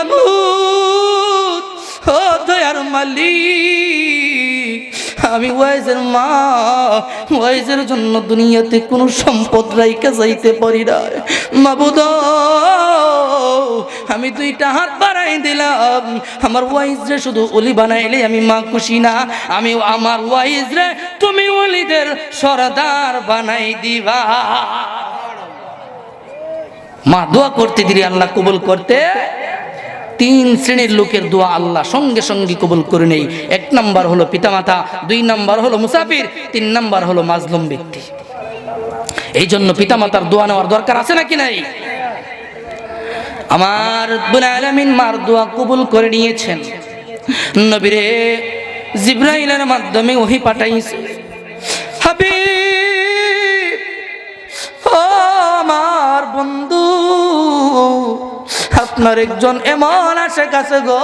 মাবুদ ও দয়ার মালিক, আমি ওয়াইজের মা, ওয়াইজের জন্য দুনিয়াতে কোনো সম্পদ রাইখা যাইতে পারি না। মাবুদ আমি দুইটা হাত বাড়াই দিলাম, আমার ওয়াইজরে শুধু ওলি বানাইলে আমি মা খুশি না, আমি আমার ওয়াইজরে তুমি ওলিদের সরদার বানাই দিবা। মা দোয়া করতে দিলি আল্লাহ কবুল করতে। তিন শ্রেণীর লোকের দোয়া আল্লাহ সঙ্গে সঙ্গে কবুল করে নেই। এক নাম্বার হলো পিতামাতা, দুই নাম্বার হলো মুসাফির, তিন নাম্বার হলো মাজলুম ব্যক্তি। এই জন্য পিতামাতার দোয়া নেওয়ার দরকার আছে নাকি নাই? আমার রব্বুল আলামিন মার দোয়া কবুল করে নিয়েছেন। নবীরে জিবরাইলের মাধ্যমে ওহী পাঠাইছে। হাবিব ও আমার বন্ধু, আপনার একজন এমন আশেক আছে গো,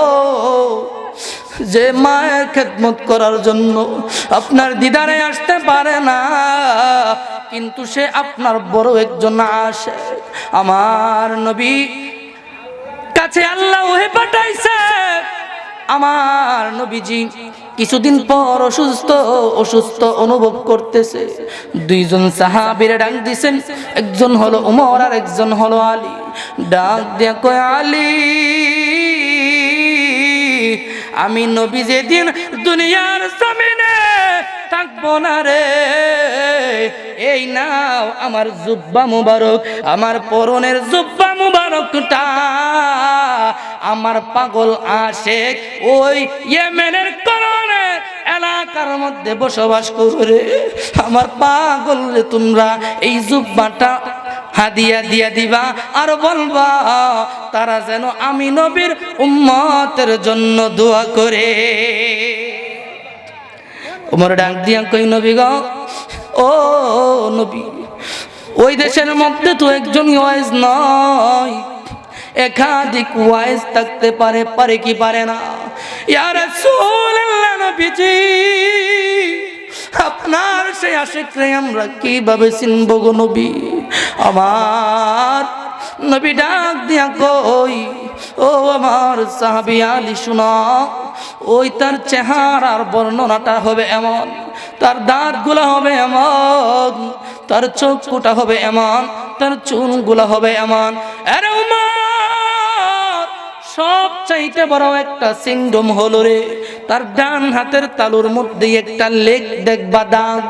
যে মায়ের খেদমত করার জন্য আপনার দিদারে আসতে পারে না, কিন্তু সে আপনার বড় একজন আশেক। আমার নবী কাছে আল্লাহ ওহী পাঠাইছে। আমার নবীজি কিছুদিন পর অসুস্থ অনুভব করতেছে। দুইজন সাহাবীরে ডাক দিছেন, একজন হলো ওমর আর একজন হলো আলী। ডাক দিয়া কয়, আলী আমি নবী যেদিন দুনিয়ার জমিনে থাকবো না রে, এই নাও আমার জুব্বা মুবারক, আমার পরনের জুব্বা মুবারকটা আমার পাগল আশেক ওই ইয়েমেনের করনে এলাকার মধ্যে বসবাস করে, আমার পাগল রে তোমরা এই জুব্বাটা হাদিয়া দিয়া দিবা আর বলবা তারা যেন আমি নবীর উম্মতের জন্য দোয়া করে। ওমর ডাক দিয়া কই, নবী গো, ও নবী, ওই দেশের মধ্যে তো একজন ওয়াইজ নয়, একাধিক ওয়াইজ থাকতে পারে, পারে কি পারে না? ইয়া রাসূলুল্লাহ, নবীজি আপনার সেই আশিকরে আমরা কিভাবে চিনব গো নবী? আমার নবী ডাক দিয়া কই, ও আমার সাহাবী আলী শুনো, ওই তার চেহারার বর্ণনাটা হবে এমন, তার দাঁতগুলো হবে এমন, তার চোখটা হবে এমন, তার চুলগুলো হবে এমন। আরে উমর, সব চাইতে বড় একটা সিংডম হলো রে, তার ডান হাতের তালুর মধ্যে একটা লেখ দেখবা দাগ,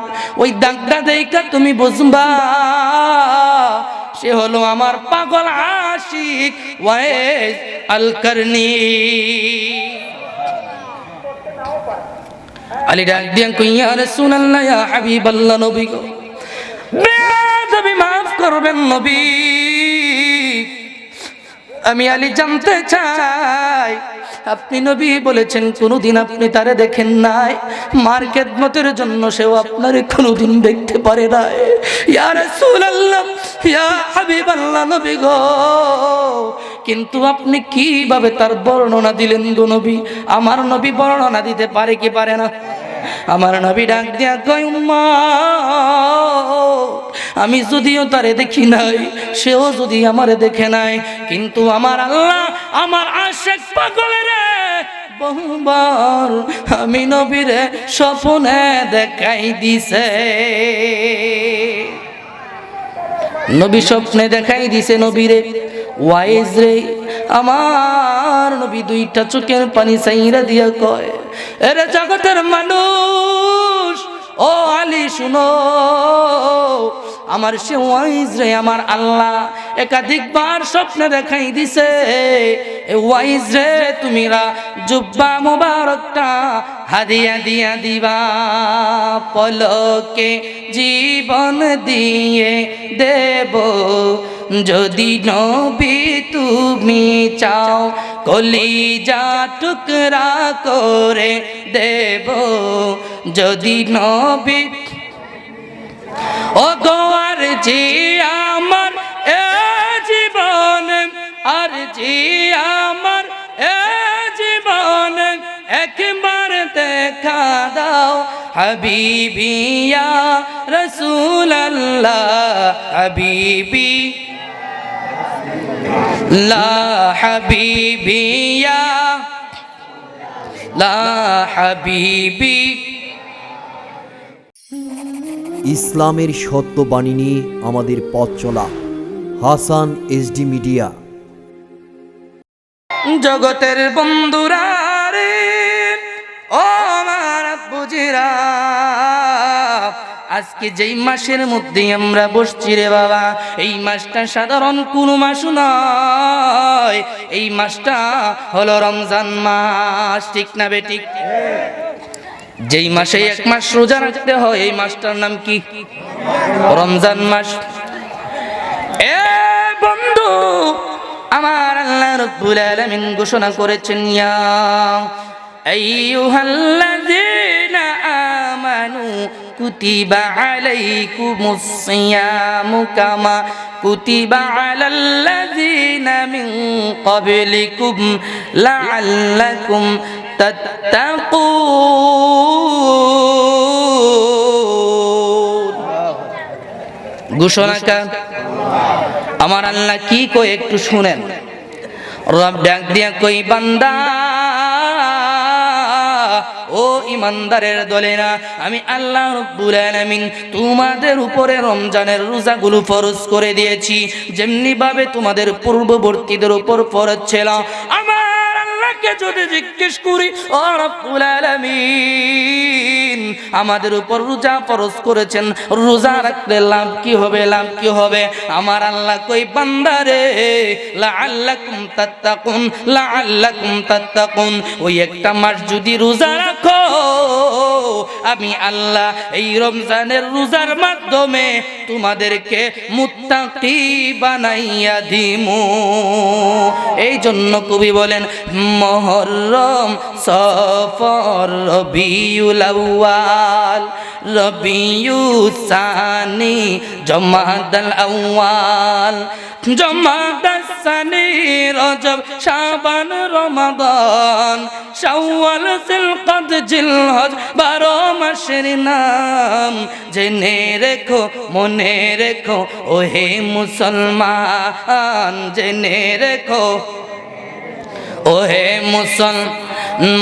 ওই দাগটা দেখা তুমি বুঝবা সে হলো আমার পাগল আশিক ওয়াইস আল কারনি। আলী ডাক দিয়া কই, ইয়া রাসূলুল্লাহ, ইয়া হাবিবাল্লাহ, নবী গো, বেয়াদবি মাফ করবেন নবী, আমি আলী জানতে চাই আপনি নবী বলেছেন কোনদিন আপনি তারে দেখেন নাই, মার খেদমতের জন্য সেও আপনারে কোনদিন দেখতে পারে নাই। ইয়া রাসূলুল্লাহ, ইয়া হাবিবাল্লাহ, নবী গো, কিন্তু আপনি কিভাবে তার বর্ণনা দিলেন গো নবী? আমার নবী বর্ণনা দিতে পারে কি পারে না? আমার নবী ডাক দিয়া কয়, আমি যদিও তারে দেখি নাই, সেও যদি আমারে দেখে নাই, কিন্তু আমার আল্লাহ আমার আশিক পাগলেরে বহুবার আমি নবীরে স্বপ্নে দেখাই দিছে। নবী স্বপ্নে দেখাই দিছে নবীরে, ওয়াইজ রে। আমার নবী দুইটা চোখের পানি চাইরা দিয়া কয়, এরে জগতের মানুষ, ও আলী শুনো, আমার সে ওয়াইজ রে আমার আল্লাহ একাধিকবার স্বপ্নে দেখাই দিছে। ওয়াইজ রে তুমিরা জুব্বা মুবারকটা হাদিয়া দিয়া দিবা, পলকে জীবন দিয়ে দেব যদি নবী তুমি চাও, কলিজা টুকরা করে দেব যদি নবী। ও গোয়ার জি আমার এ জীবন, আর জি আমার এ জীবন, একবার দেখা দাও হাবিবি ইয়া রাসূলুল্লাহ, হাবিবি লা হাবিবি ইয়া লা হাবিবি। ইসলামের সত্যবাণী নিয়ে আমাদের পথ চলা। Hasan SD media. জগতের বন্ধুরা রে, ও আমার বুঝিরা, আজকে যেই মাসের মধ্যে আমরা বসছি রে বাবা, এই মাসটা সাধারণ কোনো মাস নয়। এই মাসটা হলো রমজান মাস, ঠিক না বেঠিক? যেই মাসে এক মাস রোজা রাখতে হয়, এই মাসটার নাম কি? রমজান মাস। এ বন্ধু, আমার আল্লাহ রাব্বুল আলামিন ঘোষণা করেছেন, ইয়া আইয়ুহাল্লাযীনা আমানু কুতিবা আলাইকুমুস সিয়ামু কামা কুতিবা আলাল্লাযীনা মিন ক্বাবলিকুম লাআল্লাকুম তাত্তাকুন। ঘোষণাকার আমার আল্লাহ কি কই একটু শুনেন। রব ডাক দিয়া কই, বান্দা ও ইমানদারের দলেরা, আমি আল্লাহ রাব্বুল আলামিন তোমাদের উপরে রমজানের রোজাগুলো ফরজ করে দিয়েছি, যেমনি ভাবে তোমাদের পূর্ববর্তীদের উপর ফরজ ছিল। আমার আল্লাহকে যদি জিজ্ঞেস করি, ও রব্বুল আলামিন আমাদের উপর রোজা ফরজ করেছেন, রোজা রাখলে লাভ কি হবে, লাভ কি হবে? আমার আল্লাহ কই, বান্দারে লাআল্লাকুম তাত্তাকুন, লাআল্লাকুম তাত্তাকুন, ওই একটা মাস যদি রোজা রাখো, আমি আল্লাহ এই রমজানের রোজার মাধ্যমে তোমাদেরকে মুত্তাকি বানাইয়া দিমু। এই জন্য কবি বলেন, মুহররম, সফর, রবিউল আউয়াল, রবিউস সানি, জমাদাল আউয়াল, জমাদাস সানি, রজব, শাবান, রমাদান, শাওয়াল, জিলকদ, জিলহজ, 12 মাসের নাম। জেনে রেখো, মনে রেখো ওহে মুসলমান, জেনে রেখো ওহে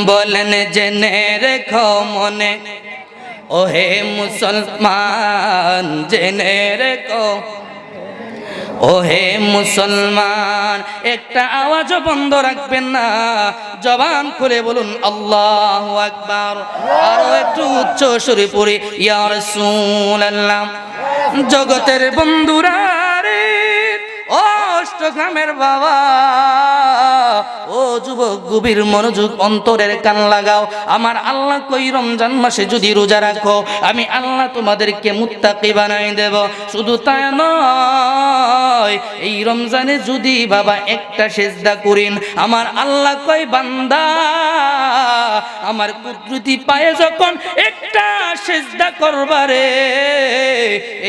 বলেন, জেনে রেখো মনে, ওহে মুসলমান, জেনে রেখো ওহে মুসলমান। একটা আওয়াজও বন্ধ রাখবেন না, জবান খুলে বলুন আল্লাহু আকবার। আরো একটু উচ্চ সুরে পড়ি, ইয়া রাসূলুল্লাহ। জগতের বন্ধুরা রে, ও অষ্টগ্রামের বাবা, ও যুবক, গভীর মনোযোগ, অন্তরের কান লাগাও। আমার আল্লাহ কই, রমজান মাসে যদি রোজা রাখো, আমি আল্লাহ তোমাদেরকে মুত্তাকি বানাই দেব। শুধু তাই নয়, এই রমজানে যদি বাবা একটা সেজদা করেন, আমার আল্লাহ কই, বান্দা আমার কুদরতি পায়ে যখন একটা সেজদা করবারে,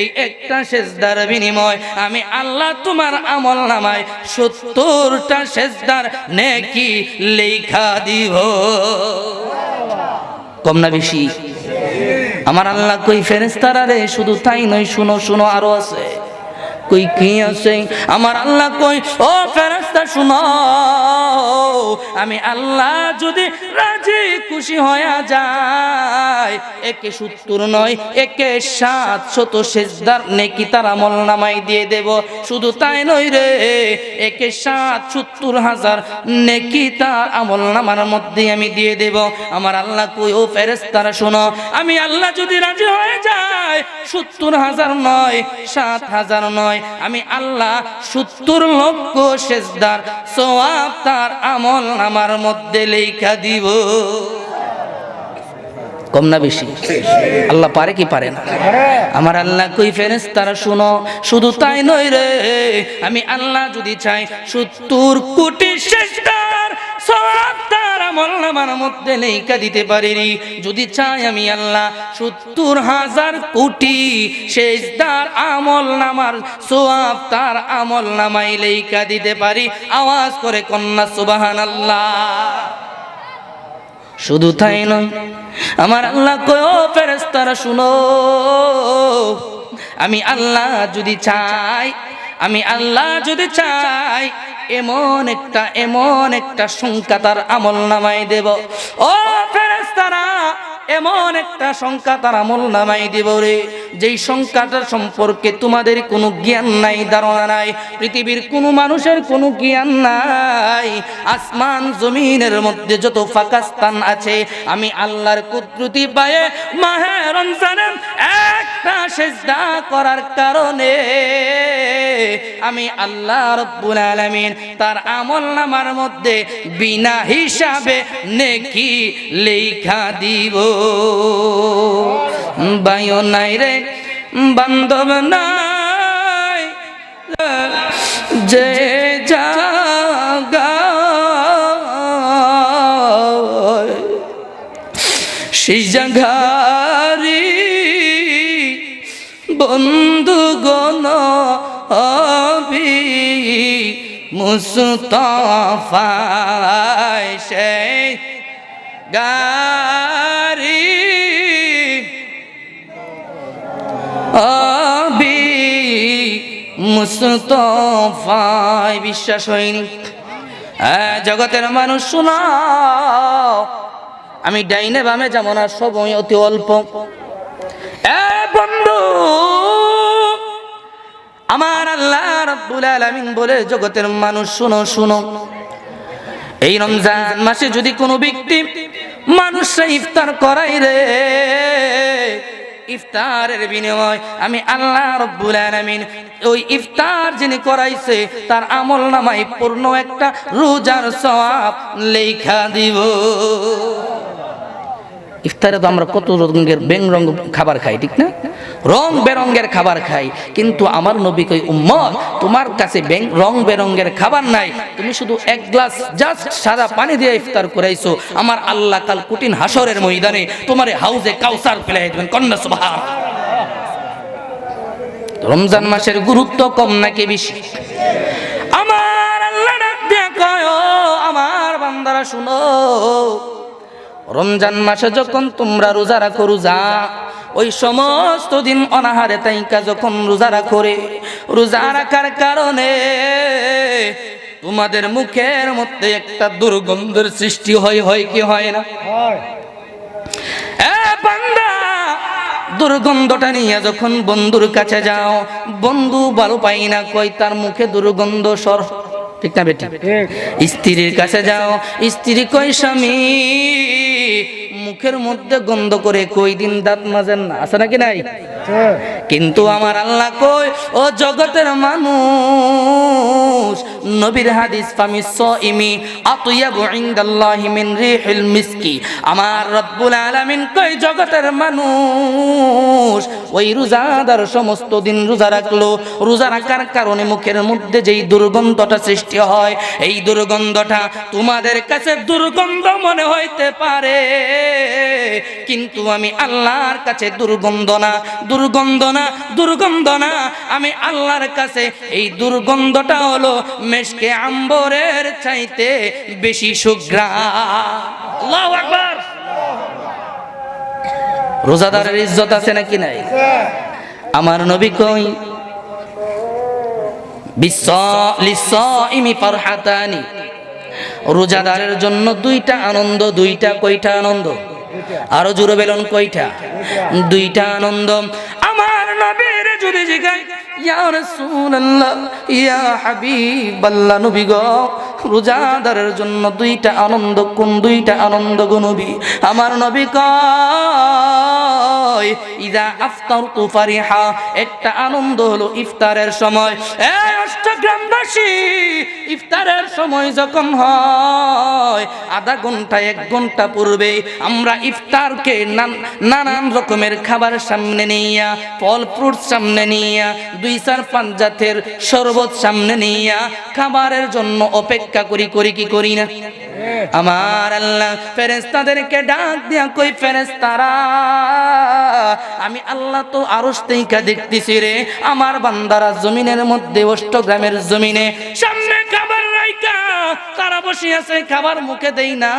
এই একটা সেজদার বিনিময় আমি আল্লাহ তোমার আমলনামায় 70টা সেজদার নেকি লেখা দিব। কম না বেশি? আমার আল্লাহ কই, ফেরেশতারা রে, শুধু তাই নয়, শুনো শুনো, আরো আছে। কই কি আছে? আমার আল্লাহ কই, ও ফেরেশতা শুনো, আমি আল্লাহ যদি রাজি খুশি হয়ে যায়, একে 70 নয়, একে 700 সেজদার নেকি তার আমলনামায় দিয়ে দেব। শুধু তাই নয় রে, একে 70,000 নেকি তার আমলনামার মধ্যে আমি দিয়ে দেব। আমার আল্লাহ কই, ও ফেরেশতারা শোনো, আমি আল্লাহ যদি রাজি হয়ে যায়, 70,000 নয়, 7,000 নয়, আমি আল্লাহ 70 লক্ষ সেজদার সওয়াব তার আমলনামার মধ্যে লেখা দিব। কম না বেশি? আল্লাহ পারে কি পারে না? আমার আল্লাহ কই, ফেরেশতারা শুনো, শুধু তাই নয় রে, আমি আল্লাহ যদি চাই 70 কোটি সেজদার সওয়াব তার আমলনামার মধ্যে লেখা দিতে পারি। যদি চাই আমি আল্লাহ 70,000 কোটি সেজদার আমলনামার সওয়াব তার আমলনামায় লেখা দিতে পারি। আওয়াজ করে কন্যা সুবহানাল্লাহ। শুধু তাই নয়, আমার আল্লাহ কয়, ও ফেরেশতারা শুনো, আমি আল্লাহ যদি চাই আমি আল্লাহ যদি চাই এমন একটা সংখ্যা তার আমল নামায় দেব। ও ফেরেশতারা, এমন একটা সংখ্যা তার আমল নামাই দেব রে, যেই সংখ্যাটার সম্পর্কে তোমাদের কোনো জ্ঞান নাই, ধারণা নাই, পৃথিবীর কোনো মানুষের কোনো জ্ঞান নাই। আসমান জমিনের মধ্যে যত ফাঁকা স্থান আছে, আমি আল্লাহর কুদরতি পায়ে মাহে রমজানের একটা সিজদা করার কারণে আমি আল্লাহ রাব্বুল আলামিন তার আমল নামার মধ্যে বিনা হিসাবে নেকি লেখা দিব। বায়ো নাই রে বান্ধব নাই, যে জাগা সেই জাগারি বন্ধুগণ হবি মুস্তাফা সেই গারি আবি মুস্তাফায়। বিশ্বাস হয়নি? জগতের মানুষ শোনা, আমি ডাইনে বামে যেমন আর সময় অতি অল্প। বন্ধু আমার, আল্লাহ রাব্বুল আলামিন বলে জগতের মানুষ শুনো শুনো, এই রমজান মাসে যদি কোনো ব্যক্তি মানুষরা ইফতার করাই রে, ইফতারের বিনিময় আমি আল্লাহ রাব্বুল আলামিন ওই ইফতার যিনি করাইছে তার আমল নামায় পূর্ণ একটা রোজার সওয়াব লেখা দিব। ইফতারে তো আমরা কত রঙের বেরঙ খাবার খাই, ঠিক না? রং বেরঙের খাবার খাই, কিন্তু আমার নবী কই, উম্মত তোমার কাছে রং বেরঙের খাবার নাই, তুমি শুধু এক গ্লাস জাস্ট সাদা পানি দিয়ে ইফতার করাইছো, আমার আল্লাহ কাল কঠিন হাসরের ময়দানে তোমারে হাউজে কাউসার ফেলাই দিবেন। কন্যা সুবহান। রমজান মাসের গুরুত্ব কম নাকি বেশি? আমার আল্লাহ ডাক দিয়া কয়, ও আমার বান্দারা শুনো, রমজান মাসে যখন তোমরা রোজা রাখো, রোজা ওই সমস্ত দিন অনাহারে তাইকা যখন রোজা রাখো রে, রোজা রাখার কারণে তোমাদের মুখের মধ্যে একটা দুর্গন্ধের সৃষ্টি হয় কি হয় না? বান্দা, দুর্গন্ধটা নিয়ে যখন বন্ধুর কাছে যাও, বন্ধু ভালো পাই না, কই তার মুখে দুর্গন্ধ সর, ঠিক না বেটি? স্ত্রীর কাছে যাও, স্ত্রী কই স্বামী মুখের মধ্যে গন্ধ করে, কই দিন দাঁত মাজেন না, আছে নাকি নাই? কিন্তু আমার আল্লাহ কই, ও জগতের মানুষ, নবীর হাদিস, ফামিস সাইমি আতয়াবু ইনদাল্লাহি মিন রিহিল মিসকি। আমার রব্বুল আলামিন কই, জগতের মানুষ ওই রোজাদার সমস্ত দিন রোজা রাখলো, রোজা রাখার কারণে মুখের মধ্যে যেই দুর্গন্ধটা সৃষ্টি হয়, এই দুর্গন্ধটা তোমাদের কাছে দুর্গন্ধ মনে হইতে পারে, কিন্তু আমি আল্লাহর কাছে দুর্গন্ধ না, দুর্গন্ধ না, দুর্গন্ধ না। আমি আল্লাহর কাছে এই দুর্গন্ধটা হলো মেশকে আম্বরের চাইতে বেশি সুঘ্রাণ। আল্লাহু আকবার। রোজাদারের ইজ্জত আছে নাকি নাই? আমার নবী কই, লিসাইমি ফারহাতানি, রোজাদারের জন্য দুইটা আনন্দ, দুইটা, কয়টা আনন্দ? আরো জোরে বলুন, কয়টা? দুইটা আনন্দ। আমার নবীর যদি জিগাই, ইয়া রাসূলুল্লাহ, ইয়া হাবিবাল্লাহ, নবী গো, রোজাদারের জন্য দুইটা আনন্দ, কোন দুইটা আনন্দ গো নবী? আমার নবী কয়, ইযা আফতারতু ফারিহা, একটা আনন্দ হলো ইফতারের সময়। এই অষ্টগ্রামবাসী, ইফতারের সময় যখন হয়, আধা ঘন্টা 1 ঘন্টা পূর্বে আমরা ইফতারকে নানান রকমের খাবার সামনে নিয়া, ফল ফ্রুট সামনে নিয়া, 2-4-5 জাতের শরবত সামনে নিয়া খাবারের জন্য অপেক্ষা করি কি করি না? আমার আল্লাহ ফেরেশতাদেরকে ডাক দিয়া কই, ফেরেশতারা, আমি আল্লাহ তো আরশ থেকে দেখতেছি রে, আমার বান্দারা জমিনের মধ্যে, অষ্টগ্রামের জমিনে সামনে খাবার রাইখা তারা বসে আছে খাবার মুখে দেই না,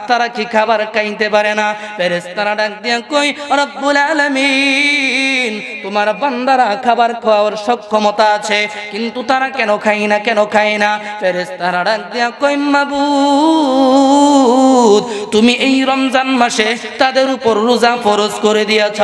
তারা কি খাবার খাইতে পারে না? ফেরেশতারা ডাক দিয়া কই রব্বুল আলামিন তোমার বান্দারা খাবার খাওয়ার সক্ষমতা আছে, কিন্তু তারা কেন খায় না, কেন খায় না? ফেরেশতারা ডাক দিয়া কই মাবুদ তুমি এই রমজান মাসে তাদের উপর রোজা ফরজ করে দিয়েছ।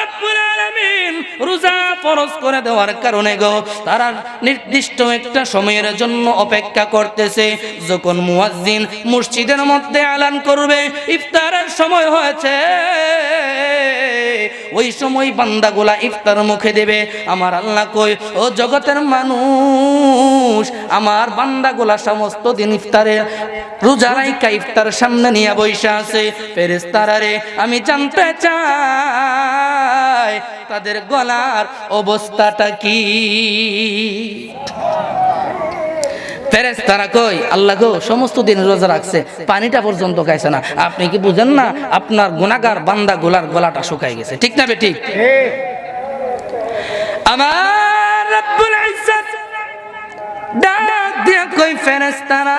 রব্বুল আলামিন রোজা ফরজ করে দেওয়ার কারণে গো তারা নির্দিষ্ট একটা সময়ের জন্য অপেক্ষা করতেছে। যখন মুয়াজ্জিন মসজিদের মধ্যে এলান করবে ইফতারের সময় হয়েছে, ওই সময় বান্দাগুলা ইফতার মুখে দেবে। আমার আল্লাহ কই ও জগতের মানুষ, আমার বান্দাগুলা সমস্ত দিন ইফতারে রোজা রাইখা ইফতার সামনে নিয়ে বইসা আছে। ফেরেশতারা রে আমি জানতে চাই তাদের গলার অবস্থাটা কি? ফেরেশতারা কই আল্লাহ গো সমস্ত দিন রোজা রাখছে, পানিটা পর্যন্ত খাইছে না। আপনি কি বুঝেন না আপনার গুনাহগার বান্দা গোলার গলাটা শুকাই গেছে? ঠিক না বেঠিক? আমার রব্বুল ইজ্জত ডাক দিয়া কই ফেরেশতারা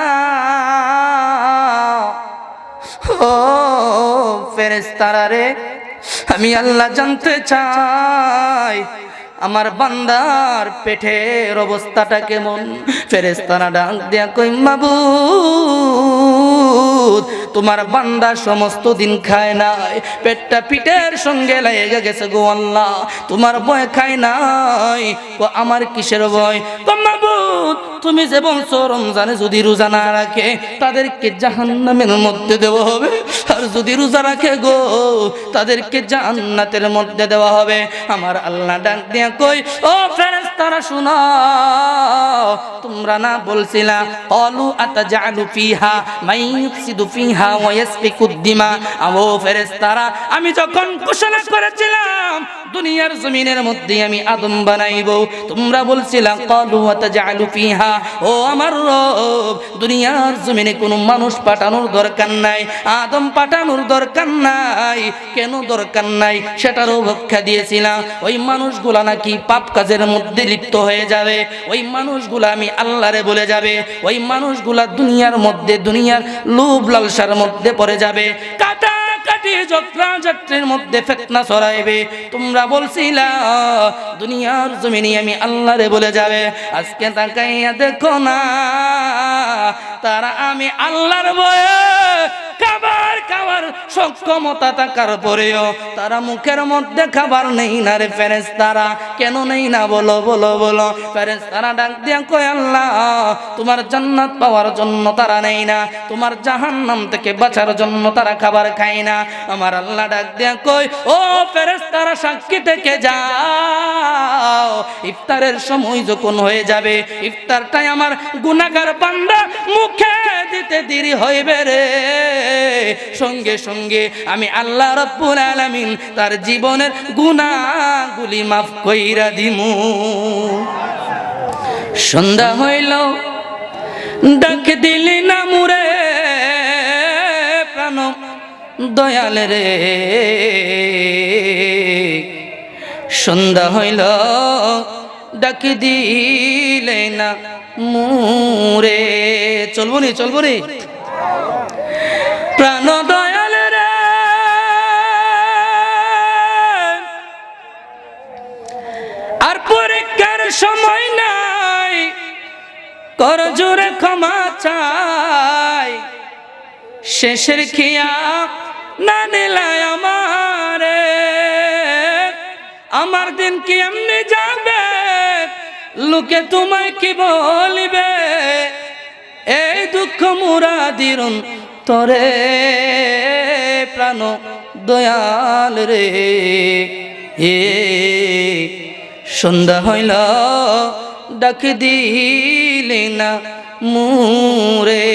ও ফেরেশতারা রে আমি আল্লাহ জানতে চাই আমার বান্দার পেটের অবস্থাটা কেমন? ফেরেশতারা ডাক দিয়া কই মাবুদ তোমার বান্দা সমস্ত দিন খায় নাই, পেটটা পিঠের সঙ্গে লেগে গেছে গো আল্লাহ, তোমার ভয় খায় নাই। আমার কিসের ভয়? মাবুদ তুমি যে বলছো রমজানে যদি রোজা না রাখে তাদেরকে জাহান্নামের মধ্যে দেওয়া হবে, আর যদি রোজা রাখে গো তাদেরকে জান্নাতের মধ্যে দেওয়া হবে। আমার আল্লাহ ডাক দিয়া কই ও ফেরেশতারা শুনো, তোমরা না বলছিলা ক্বালু আতাজআলু ফিহা মান ইফসিদু ফিহা ওয়া ইয়াসফিকুদ দিমা? ও ফেরেশতারা আমি যখন ঘোষণা করেছিলাম দুনিয়ার জমিনের মধ্যে আমি আদম বানাইবো, তোমরা বলছিলা ক্বালু আতাজআলু ফিহা, ও আমার রব দুনিয়ার জমিনে কোনো মানুষ পাঠানোর দরকার নাই, আদম পাঠানোর দরকার নাই। কেন দরকার নাই সেটারও ব্যাখ্যা দিয়েছিলাম। ওই মানুষগুলা নাকি পাপ কাজের মধ্যে লিপ্ত হয়ে যাবে, ওই মানুষগুলা আমি আল্লাহরে বলে যাবে, ওই মানুষগুলা দুনিয়ার মধ্যে দুনিয়ার লোভ লালসার মধ্যে পড়ে যাবে, কাটাকাটি যাত্রার মধ্যে ফিতনা ছড়াইবে। তোমরা বলছিলা দুনিয়ার জমিনে আমি আল্লাহরে বলে যাবে, আজকে তাকাইয়া দেখো না তারা আমি আল্লাহর ভয়ে খাবার খাওয়ার সক্ষমতা থাকার পরেও তারা মুখের মধ্যে খাবার নেই না রে ফেরেশতারা। কেন নেই না বলো বলো বলো? ফেরেশতারা ডাক দিয়া কয় আল্লাহ তোমার জান্নাত পাওয়ার জন্য তারা নেই না, তোমার জাহান্নাম থেকে বাঁচার জন্য তারা খাবার খায় না। আমার আল্লাহ ডাক দিয়া কয় ও ফেরেশতারা সাক্ষী থেকে যাও, ইফতারের সময় যখন হয়ে যাবে ইফতারটাই আমার গুনাহগার বান্দা মুখে দিতে দেরি হইবে রে, সঙ্গে সঙ্গে আমি আল্লাহ রব্বুল আলামিন তার জীবনের গুনাহগুলি মাফ কইরা দিমু। সন্ধ্যা হইল ডাক দিলি না মুরে প্রাণ দয়াল রে, সন্ধ্যা হইল ডাক দিলে না মুরে। চলবো নি চলবো নি প্রাণ দয়াল রে, আর পরীক্ষার সময় নাই, কর জোরে ক্ষমা চাই, শেষের খিয়া না নিলায় আমারে, আমার দিন কি এমনি যাবে, লোকে তোমায় কি বলিবে, এই দুঃখ মুরাদিরুন তরে প্রাণ দয়াল রে। এ সন্ধ্যা হইল ডাক দিলে না মুরে,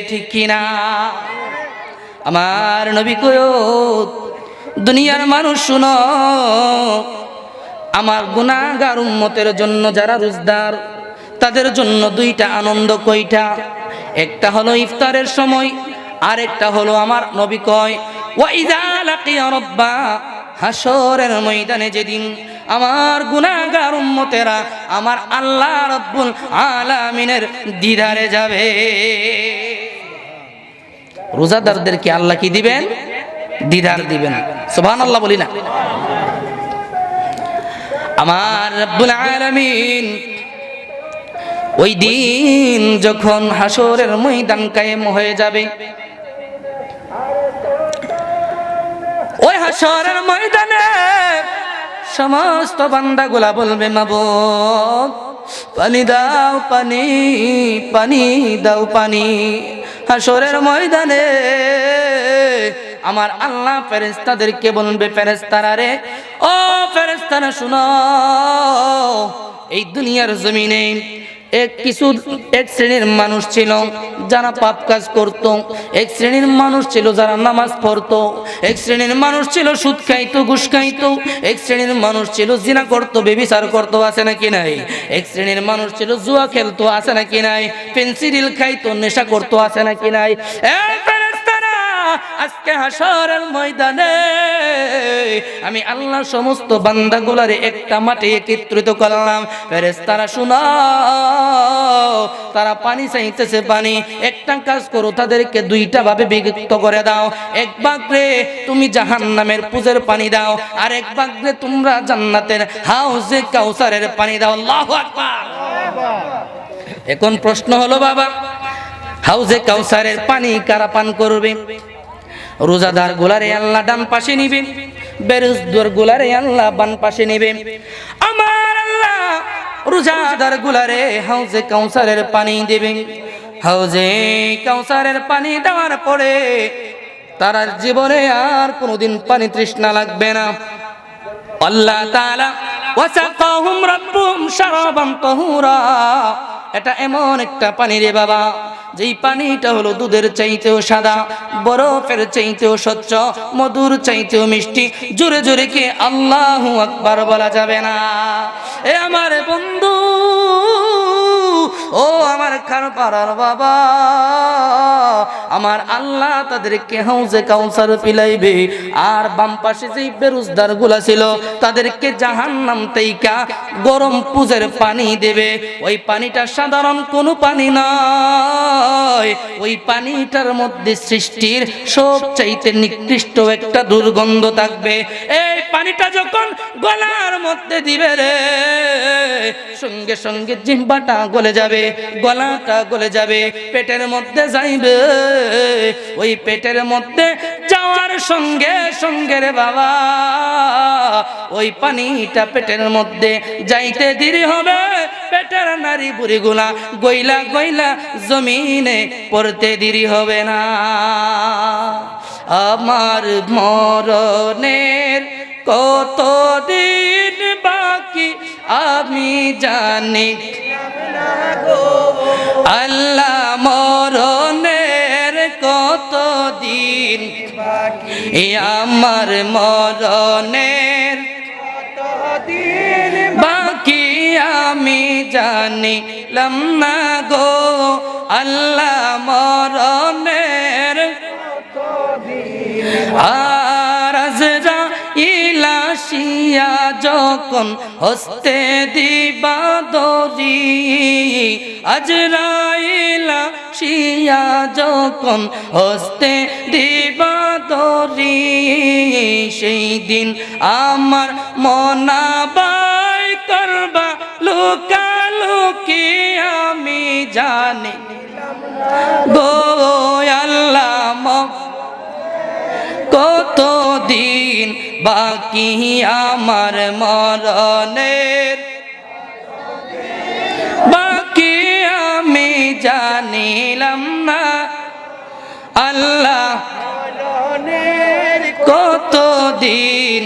ঠিক কিনা? আমার নবী কয় দুনিয়ার মানুষ শুনো, আমার গুনাহগার উম্মতের জন্য যারা রোজদার তাদের জন্য দুইটা আনন্দ। কয়টা? একটা হলো ইফতারের সময়, আর একটা হলো আমার নবী কয় ওয়া ইযা লাকিয়া রাব্বা হাসরের ময়দানে যেদিন আমার গুনাহগার উম্মতেরা আমার আল্লাহ রাব্বুল আলামিনের দিদারে যাবে। রোজাদারদেরকে আল্লাহ কি দিবেন? দিদার দিবেন। সুবহানাল্লাহ বলি না? আমার রব্বুল আলামিন ওই দিন যখন হাসরের ময়দান কায়েম হয়ে যাবে, ওই হাসরের ময়দানে সমস্ত বান্দাগুলা বলবে, মাবুদ পানি দাও, পানি, পানি দাও, পানি। হাসরের ময়দানে আমার আল্লাহ ফেরেশতাদেরকে বলবে, ফেরেশতারা রে, ও ফেরেশতারা শুনো, এই দুনিয়ার জমিনে এক শ্রেণীর মানুষ ছিল যারা পাপ কাজ করত, এক শ্রেণীর মানুষ ছিল যারা নামাজ পড়তো, এক শ্রেণীর মানুষ ছিল সুদ খাইতো, ঘুষ খাইতো, এক শ্রেণীর মানুষ ছিল জিনা করতো, ব্যভিচার করতো, আছে নাকি নাই? এক শ্রেণীর মানুষ ছিল জুয়া খেলতো, আছে নাকি নাই? পেন্সিল খাইতো, নেশা করতো, আছে নাকি নাই? আজকে হাসরের ময়দানে আমি আল্লাহ সমস্ত বান্দাগুলারে একটা মাঠে একত্রিত করলাম। ফেরেশতারা শুনো, তারা পানি চাইতেছে, পানি। একটা কাজ করো, তাদেরকে দুইটা ভাবে বিভক্ত করে দাও। এক ভাগে তুমি জাহান্নামের পুজের পানি দাও, আর এক ভাগে তোমরা জান্নাতের হাউজে কাউসারের পানি দাও। আল্লাহু আকবার। এখন প্রশ্ন হলো, বাবা, হাউজে কাউসারের পানি কারা পান করবে? রোজাদার গুলারে আল্লাহ ডান পাশে নিবে, বেরোজদার গুলারে আল্লাহ বাম পাশে নিবে। আমার আল্লাহ রোজাদার গুলারে হাউজে কাউসারের পানি দিবে। হাউজে কাউসারের পানি দেওয়ার পরে তার জীবনে আর কোনোদিন পানি তৃষ্ণা লাগবে না। আল্লাহ তাআলা ওয়াসাকাহুম রাব্বুহুম শারাবান তাহুরা, এটা এমন একটা পানি রে বাবা, যেই পানিটা হলো দুধের চাইতেও সাদা, বরফের চাইতেও স্বচ্ছ, মধুর চাইতেও মিষ্টি। জোরে জোরে কি আল্লাহু আকবার বলা যাবে না? এ আমার বন্ধু, ও আমার খারপাড়ার বাবা, আমার আল্লাহ তাদেরকে হাউজে কাউসার পিলাইবে। আর বাম পাশে যেই বেরোজদার গুলা ছিল তাদেরকে জাহান্নাম থেকে গরম পুজের পানি দেবে। ওই পানিটা সাধারণ কোনো পানি নয়, ওই পানিটার মধ্যে সৃষ্টির সবচাইতে নিকৃষ্ট একটা দুর্গন্ধ থাকবে। এই পানিটা যখন গলার মধ্যে দিবে রে, সঙ্গে সঙ্গে জিহ্বাটা গলে যাবে, গলাটা গলে যাবে, পেটের মধ্যে যাইবে। ওই পেটের মধ্যে যাওয়ার সঙ্গে সঙ্গে রে বাবা, ওই পানিটা পেটের মধ্যে যাইতে দেরি হবে, পেটের নারী বুড়িগুলা গইলা গইলা জমিনে পড়তে দেরি হবে না। আমার মরণের কতদিন বাকি আমি জানি, আল্লাহ মরণের কতদিন বাকি, আমার মরণের কতদিন বাকি আমি জানিলাম না গো, আল্লাহ মরণের কতদিন। আর আজরাইল আসিয়া যখন হস্তে দিবা দরি, আজরাইল আসিয়া যখন হস্তে দিবা দরি, সেই দিন আমার মনাবাই করবা লুকালুকি আমি জানি গো, আল্লাহ কতদিন বাকি আমার মরণের বাকি আমি জানিলাম না, আল্লাহ কতদিন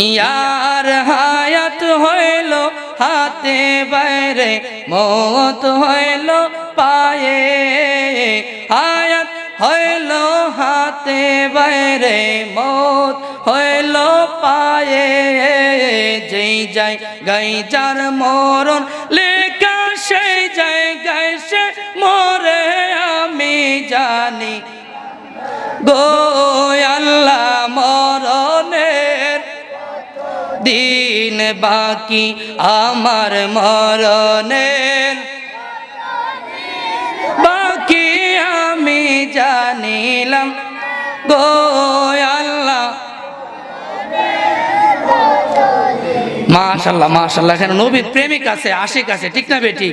ইয়ার হায়াত হইল হাতে বাইরে, মত হইল পায়ে, হায়াত হইল হাতে বাইরে, মত হইল পায়ে। যেই যাই গাই যার মরণ লেখা, সেই জায়গায় সে মরে আমি জানি গো, আল্লাহ মরণে বাকি আমার মরণের, বাকি আমি জানিলাম গো আল্লাহ। মাশাআল্লাহ মাশাআল্লাহ, এখানে নবীর প্রেমিক আছে, আশিক আছে, ঠিক না বেটি?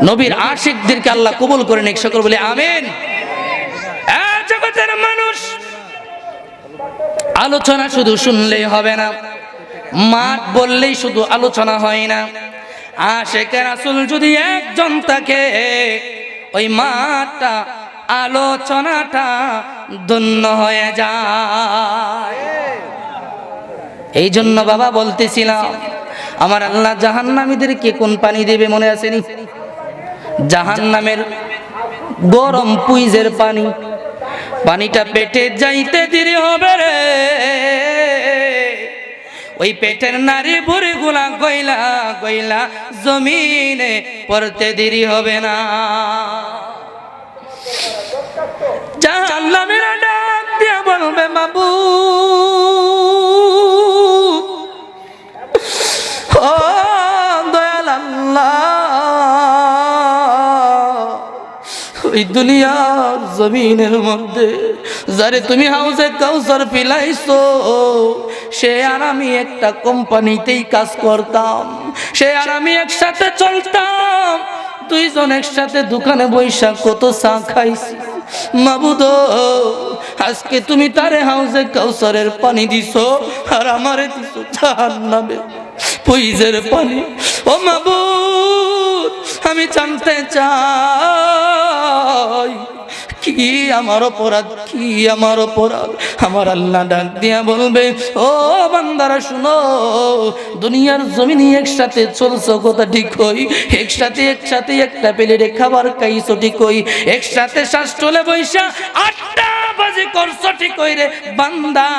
নবীর আশিকদেরকে আল্লাহ কবুল করে নিক, সকল বলে আমিন। জগতের মানুষ আলোচনা শুধু শুনলেই হবে না, মাঠ বললেই শুধু আলোচনা হয় না। আশিকে রাসূল যদি একজন থাকে, ওই মাঠটা আলোচনাটা ধন্য হয়ে যায়। এই জন্য বাবা বলতেছিলাম, আমার আল্লাহ জাহান্নামীদেরকে কোন পানি দেবে মনে আছেনি? জাহান্নামের গরম পুইজের পানি, পানিটা পেটে যাইতে দেরি হবে রে, ওই পেটের নারী বুড়ি গুলা গইলা গইলা জমিনে পড়তে দেরি হবে না। জাহান্নামীরা ডাক দিয়া বলবে মাবুদ, ও দয়াল আল্লাহ, ওই দুনিয়ার জমিনের মধ্যে যারে তুমি হাউজে কাউসার পিলাইছো, সে আর আমি একটা কোম্পানিতেই কাজ করতাম, সে আর আমি একসাথে চলতাম, দুইজন একসাথে দোকানে বৈশা কত চা খাইছি। মাবুদ, আজকে তুমি তারে হাউজে কাউসারের পানি দিছো, আর আমারে দিছো জাহান্নামের পুইজের পানি। ও মাবুদ, আমি জানতে চাই কি আমার অপরাধ, কি আমার অপরাধ? আমার আল্লাহ ডাক দিয়া বলবে, ও বান্দারা শুনো, দুনিয়ার জমিনে একসাথে চলছো কথা ঠিক হই, একসাথে একটা প্লেটে খাবার খাইছো ঠিক হই, একসাথে শ্বাস চলে বৈশা 8টা বাজে করছো ঠিক হই রে বান্দা,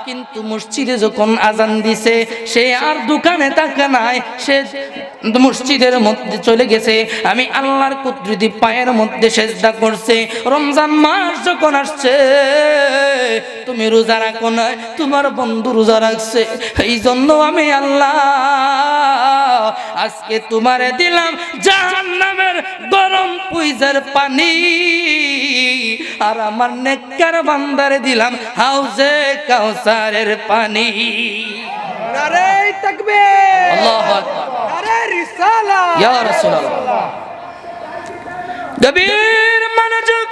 কিন্তু মসজিদে যখন আজান দিছে, সে আর দোকানে টাকা নাই, সে মসজিদের মধ্যে চলে গেছে, আমি আল্লাহর কুদরতি পায়ের মধ্যে সেজদা করছে। রমজান মাস যখন আসছে, তুমি রোজা রাখো না, তোমার বন্ধু রোজা রাখছে, এই জন্য আমি আল্লাহ আজকে তোমারে দিলাম জাহান্নামের গরম পুইজের পানি, আর আমার নেককার বান্দারে দিলাম হাউজে কাউসারের পানি। নারে তাকবীর, আল্লাহু আকবার, নারে রিসালাত, ইয়া রাসূলুল্লাহ। গভীর মনোযোগ,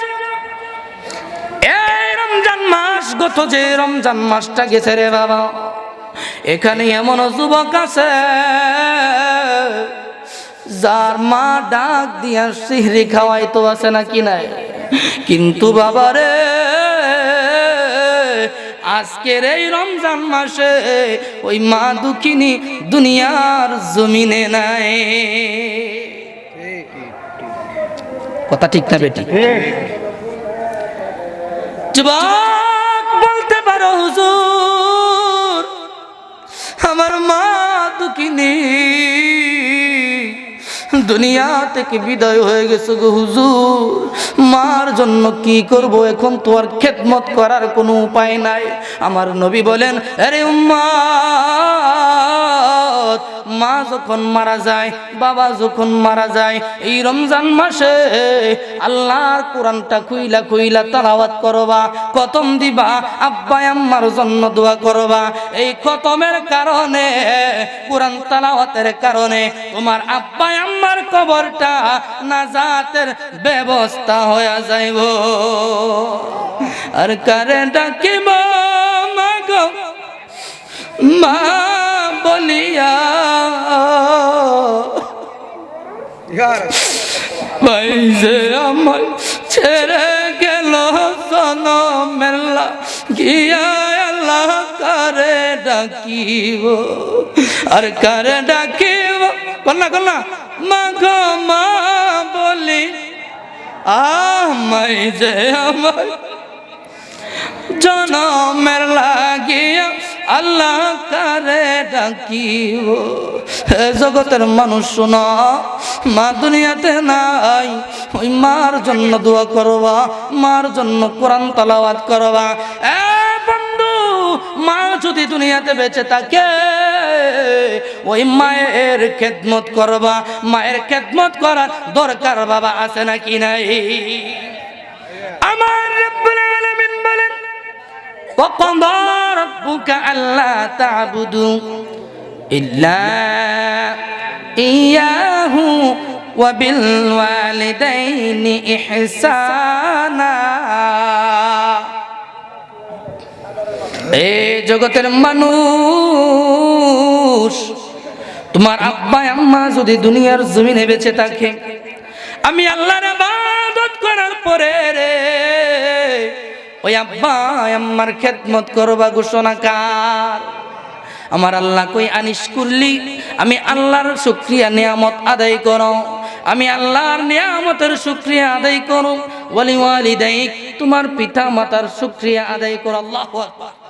এই রমজান মাস, গত যে রমজান মাসটা গেছে রে বাবা, এখানে এমন যুবক আছে যার মা ডাক দিয়া সিহরি খাওয়াইতো, আছে নাকি নাই? কিন্তু বাবা রে, আজকের এই রমজান মাসে ওই মা দুঃখিনী দুনিয়ার জমিনে নাই। কথা ঠিক না বেটি? যুবক বলতে পারো, হুজুর আমার মা দুঃখিনী দুনিয়া থেকে বিদায় হয়ে গেছে গো হুজুর, মার জন্য কি করব, এখন তো আর খেদমত করার কোনো উপায় নাই। আমার নবী বলেন, আরে উম্মত, মা যখন মারা যায়, বাবা যখন মারা যায়, এই রমজান মাসে আল্লাহর কোরআনটা খুইলা খুইলা তেলাওয়াত করবা, খতম দিবা, আব্বা আম্মার জন্য দোয়া করবা। এই খতমের কারণে, কোরআন তেলাওয়াতের কারণে তোমার আব্বা আম্মার কবরটা নাজাতের ব্যবস্থা হয়ে যাইব। আর কারে ডাকিব মাগো মা বলিয়া, ভাই যে আমার ছেড়ে গেল জনমের গিয়া, আল্লাহ কারে ডাকিব, আর কারে ডাকিব, কন্যা কন্যা মাগো মা বলি, আমায় যে আমার জনমের লাগিয়া, আল্লাহ কারে ডাকিব। হে জগতের মানুষ শোনা, মা দুনিয়াতে নাই, ওই মার জন্য দোয়া করবা, মার জন্য কোরআন তেলাওয়াত করবা। এ বন্ধু, মা যদি দুনিয়াতে বেঁচে থাকে ওই মায়ের খেদমত করবা। মায়ের খেদমত করার দরকার বাবা আছে নাকি নাই? আমার রব্বুল আলামিন বলেন وَقَضَى رَبُّكَ أَلَّا تَعْبُدُوا إِلَّا إِيَّاهُ وَبِالْوَالِدَيْنِ إِحْسَانًا। এই জগতের মানুষ, তোমার আব্বা আম্মা যদি দুনিয়ার জমিনে বেঁচে থাকে, আমি আল্লাহর ইবাদত করার পরে রে ওই আব্বা আম্মার খেদমত করবা ঘোষণা কার? আমার আল্লাহ কই আনিস করলি আমি আল্লাহর শুকরিয়া নিয়ামত আদায় করো, আমি আল্লাহর নিয়ামতের শুকরিয়া আদায় করো। ওয়ালি ওয়ালিদাইক, তোমার পিতা মাতার শুকরিয়া আদায় করো। আল্লাহু আকবার।